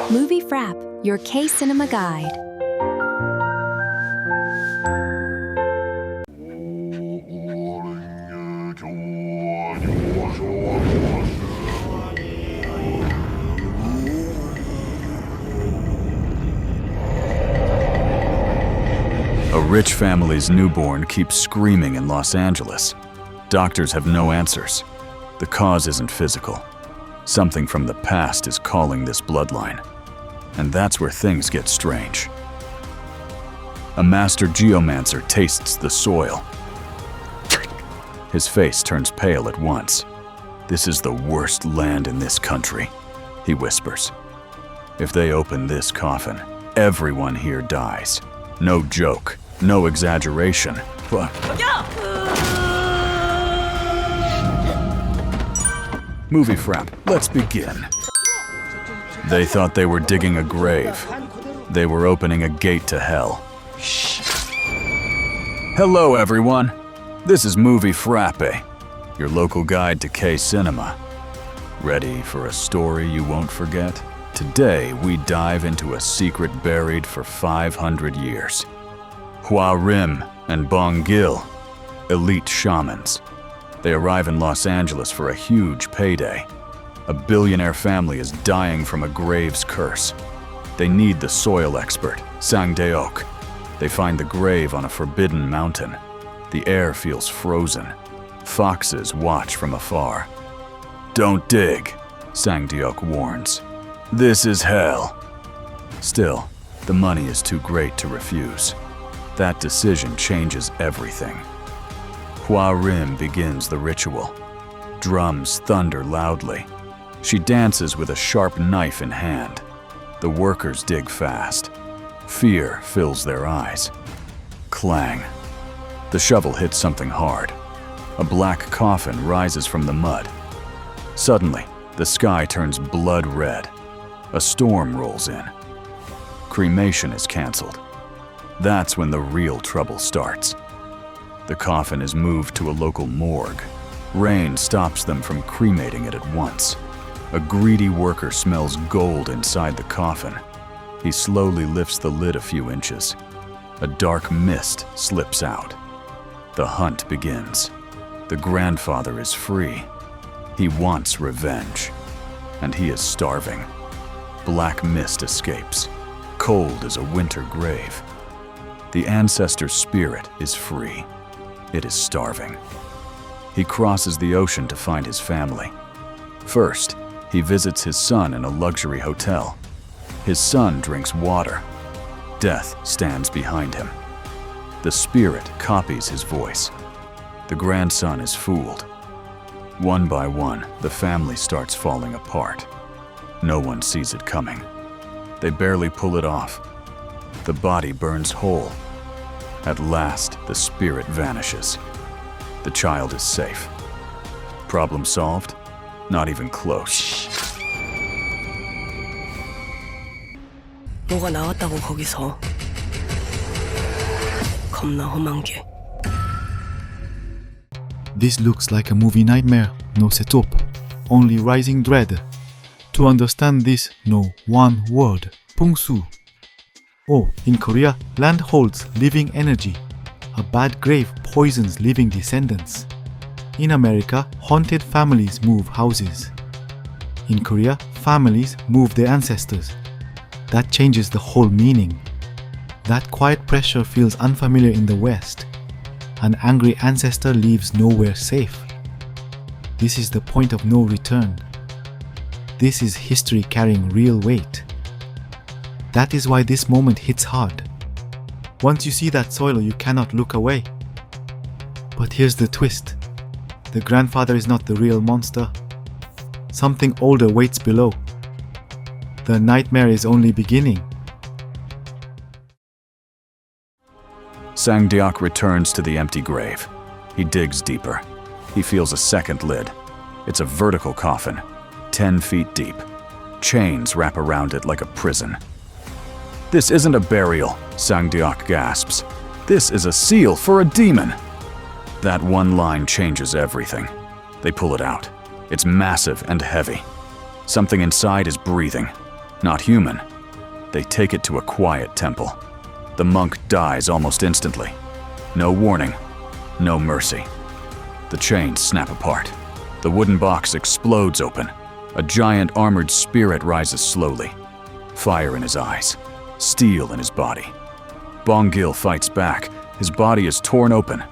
Movie Frap, your K-cinema guide. A rich family's newborn keeps screaming in Los Angeles. Doctors have no answers. The cause isn't physical. Something from the past is calling this bloodline. And that's where things get strange. A master geomancer tastes the soil. His face turns pale at once. "This is the worst land in this country," he whispers. "If they open this coffin, everyone here dies. No joke, no exaggeration, but..." Movie Frap, let's begin. They thought they were digging a grave. They were opening a gate to hell. Shh. Hello, everyone. This is Movie Frappe, your local guide to K-cinema. Ready for a story you won't forget? Today, we dive into a secret buried for 500 years. Hwa Rim and Bong Gil, elite shamans. They arrive in Los Angeles for a huge payday. A billionaire family is dying from a grave's curse. They need the soil expert, Sang Deok. They find the grave on a forbidden mountain. The air feels frozen. Foxes watch from afar. "Don't dig," Sang Deok warns. "This is hell." Still, the money is too great to refuse. That decision changes everything. Hwa Rim begins the ritual. Drums thunder loudly. She dances with a sharp knife in hand. The workers dig fast. Fear fills their eyes. Clang. The shovel hits something hard. A black coffin rises from the mud. Suddenly, the sky turns blood red. A storm rolls in. Cremation is canceled. That's when the real trouble starts. The coffin is moved to a local morgue. Rain stops them from cremating it at once. A greedy worker smells gold inside the coffin. He slowly lifts the lid a few inches. A dark mist slips out. The hunt begins. The grandfather is free. He wants revenge. And he is starving. Black mist escapes. Cold as a winter grave. The ancestor's spirit is free. It is starving. He crosses the ocean to find his family. First, he visits his son in a luxury hotel. His son drinks water. Death stands behind him. The spirit copies his voice. The grandson is fooled. One by one, the family starts falling apart. No one sees it coming. They barely pull it off. The body burns whole. At last, the spirit vanishes. The child is safe. Problem solved? Not even close. 뭐가 나왔다고 거기서. 겁나 험한 게. This looks like a movie nightmare. No setup, only rising dread. To understand this, know one word: pungsu. Oh, in Korea, land holds living energy. A bad grave poisons living descendants. In America, haunted families move houses. In Korea, families move their ancestors. That changes the whole meaning. That quiet pressure feels unfamiliar in the West. An angry ancestor leaves nowhere safe. This is the point of no return. This is history carrying real weight. That is why this moment hits hard. Once you see that soil, you cannot look away. But here's the twist. The grandfather is not the real monster. Something older waits below. The nightmare is only beginning. Sang Deok returns to the empty grave. He digs deeper. He feels a second lid. It's a vertical coffin, 10 feet deep. Chains wrap around it like a prison. "This isn't a burial," Sang Deok gasps. "This is a seal for a demon." That one line changes everything. They pull it out. It's massive and heavy. Something inside is breathing. Not human. They take it to a quiet temple. The monk dies almost instantly. No warning, no mercy. The chains snap apart. The wooden box explodes open. A giant armored spirit rises slowly. Fire in his eyes, steel in his body. Bong-gil fights back. His body is torn open.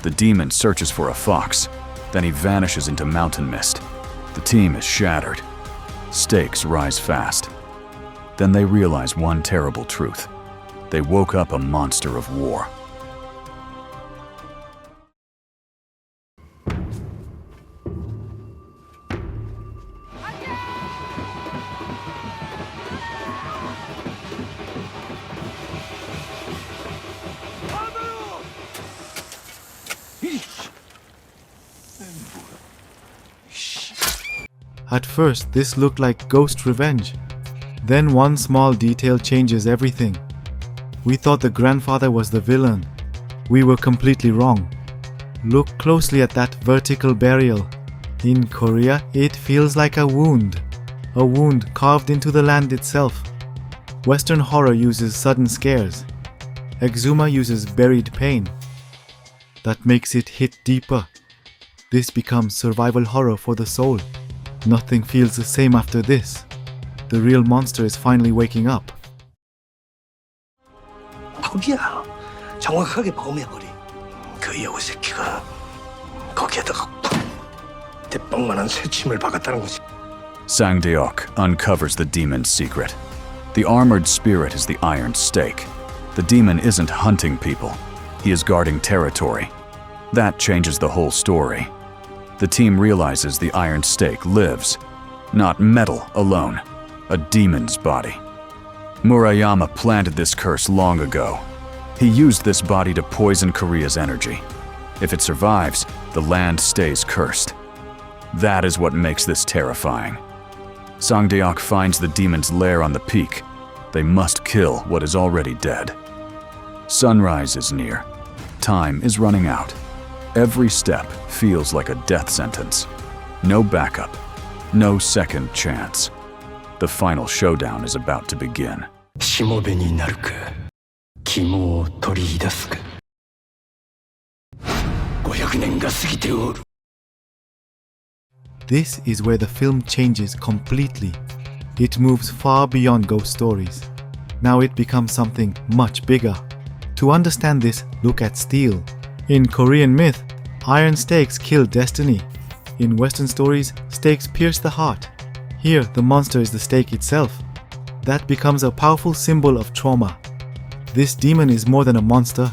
The demon searches for a fox. Then he vanishes into mountain mist. The team is shattered. Stakes rise fast. Then they realize one terrible truth. They woke up a monster of war. At first, this looked like ghost revenge. Then one small detail changes everything. We thought the grandfather was the villain. We were completely wrong. Look closely at that vertical burial. In Korea, it feels like a wound carved into the land itself. Western horror uses sudden scares. Exhuma uses buried pain. That makes it hit deeper. This becomes survival horror for the soul. Nothing feels the same after this. The real monster is finally waking up. 거기야. 정확하게 범해버린 그 여우 새끼가 거기에다가 대빵만한 새침을 박았다는 거지. Sang-deok uncovers the demon's secret. The armored spirit is the iron stake. The demon isn't hunting people. He is guarding territory. That changes the whole story. The team realizes the iron stake lives, not metal alone, a demon's body. Murayama planted this curse long ago. He used this body to poison Korea's energy. If it survives, the land stays cursed. That is what makes this terrifying. Sang-deok finds the demon's lair on the peak. They must kill what is already dead. Sunrise is near. Time is running out. Every step feels like a death sentence. No backup, no second chance. The final showdown is about to begin. しもべになるか、肝を取り出すか。500年が過ぎておる。 This is where the film changes completely. It moves far beyond ghost stories. Now it becomes something much bigger. To understand this, look at steel. In Korean myth, iron stakes kill destiny. In Western stories, stakes pierce the heart. Here, the monster is the stake itself. That becomes a powerful symbol of trauma. This demon is more than a monster.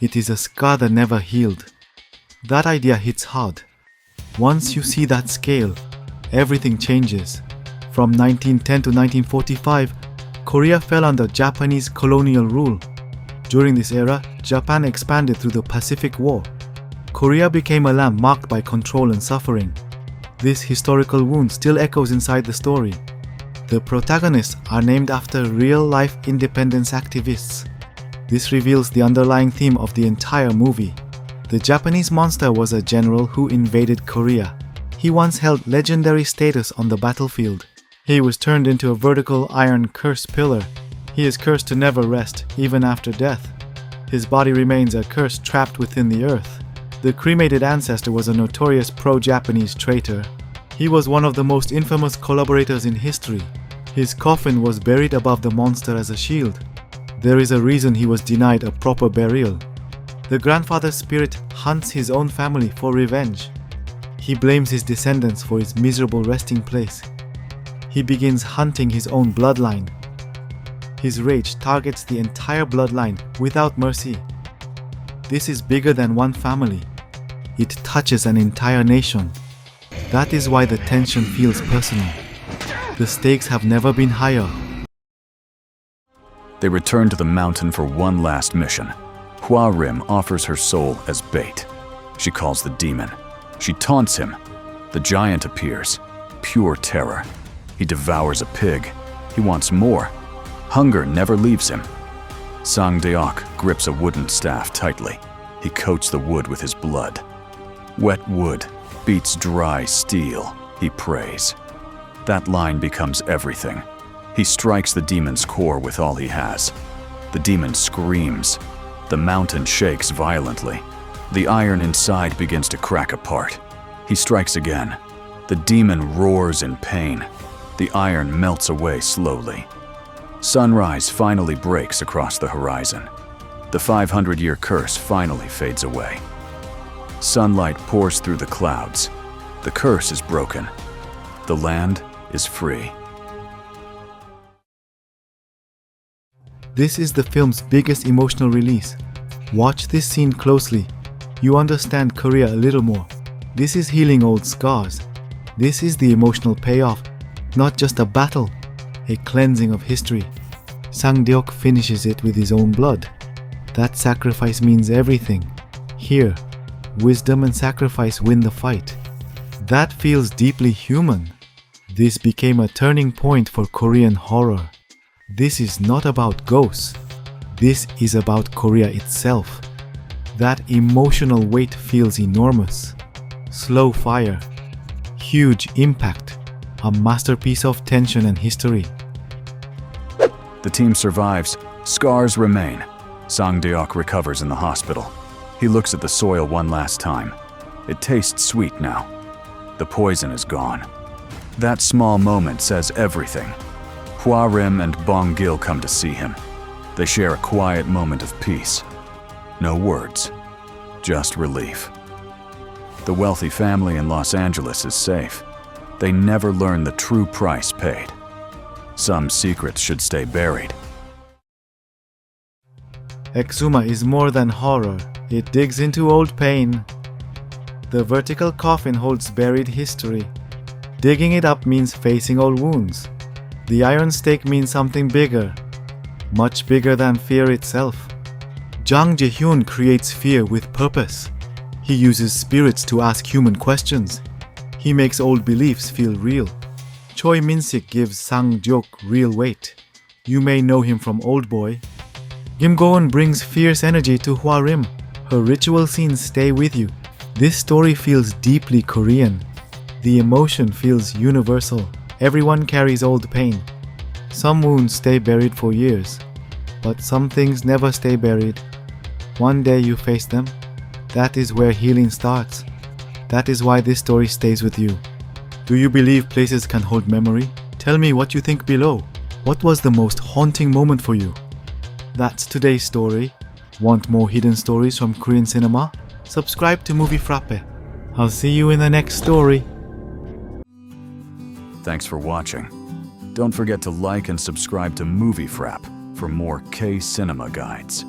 It is a scar that never healed. That idea hits hard. Once you see that scale, everything changes. From 1910 to 1945, Korea fell under Japanese colonial rule. During this era, Japan expanded through the Pacific War. Korea became a land marked by control and suffering. This historical wound still echoes inside the story. The protagonists are named after real-life independence activists. This reveals the underlying theme of the entire movie. The Japanese monster was a general who invaded Korea. He once held legendary status on the battlefield. He was turned into a vertical iron curse pillar. He is cursed to never rest, even after death. His body remains a curse trapped within the earth. The cremated ancestor was a notorious pro-Japanese traitor. He was one of the most infamous collaborators in history. His coffin was buried above the monster as a shield. There is a reason he was denied a proper burial. The grandfather's spirit hunts his own family for revenge. He blames his descendants for his miserable resting place. He begins hunting his own bloodline. His rage targets the entire bloodline without mercy. This is bigger than one family. It touches an entire nation. That is why the tension feels personal. The stakes have never been higher. They return to the mountain for one last mission. Hua Rim offers her soul as bait. She calls the demon. She taunts him. The giant appears. Pure terror. He devours a pig. He wants more. Hunger never leaves him. Sang-deok grips a wooden staff tightly. He coats the wood with his blood. Wet wood beats dry steel, he prays. That line becomes everything. He strikes the demon's core with all he has. The demon screams. The mountain shakes violently. The iron inside begins to crack apart. He strikes again. The demon roars in pain. The iron melts away slowly. Sunrise finally breaks across the horizon. The 500-year curse finally fades away. Sunlight pours through the clouds. The curse is broken. The land is free. This is the film's biggest emotional release. Watch this scene closely. You understand Korea a little more. This is healing old scars. This is the emotional payoff, not just a battle, a cleansing of history. Sang-deok finishes it with his own blood. That sacrifice means everything. Here, wisdom and sacrifice win the fight. That feels deeply human. This became a turning point for Korean horror. This is not about ghosts. This is about Korea itself. That emotional weight feels enormous. Slow fire. Huge impact. A masterpiece of tension and history. The team survives. Scars remain. Sang-deok recovers in the hospital. He looks at the soil one last time. It tastes sweet now. The poison is gone. That small moment says everything. Hwa Rim and Bong Gil come to see him. They share a quiet moment of peace. No words, just relief. The wealthy family in Los Angeles is safe. They never learn the true price paid. Some secrets should stay buried. Exhuma is more than horror. It digs into old pain. The vertical coffin holds buried history. Digging it up means facing old wounds. The iron stake means something bigger, much bigger than fear itself. Jang Jae-hyun creates fear with purpose. He uses spirits to ask human questions. He makes old beliefs feel real. Choi Min-sik gives Sang-deok real weight. You may know him from Old Boy. Go-eun brings fierce energy to Hwa Rim. Her ritual scenes stay with you. This story feels deeply Korean. The emotion feels universal. Everyone carries old pain. Some wounds stay buried for years, but some things never stay buried. One day you face them. That is where healing starts. That is why this story stays with you. Do you believe places can hold memory? Tell me what you think below. What was the most haunting moment for you? That's today's story. Want more hidden stories from Korean cinema? Subscribe to Movie Frappe. I'll see you in the next story. Thanks for watching. Don't forget to like and subscribe to Movie Frap for more K-cinema guides.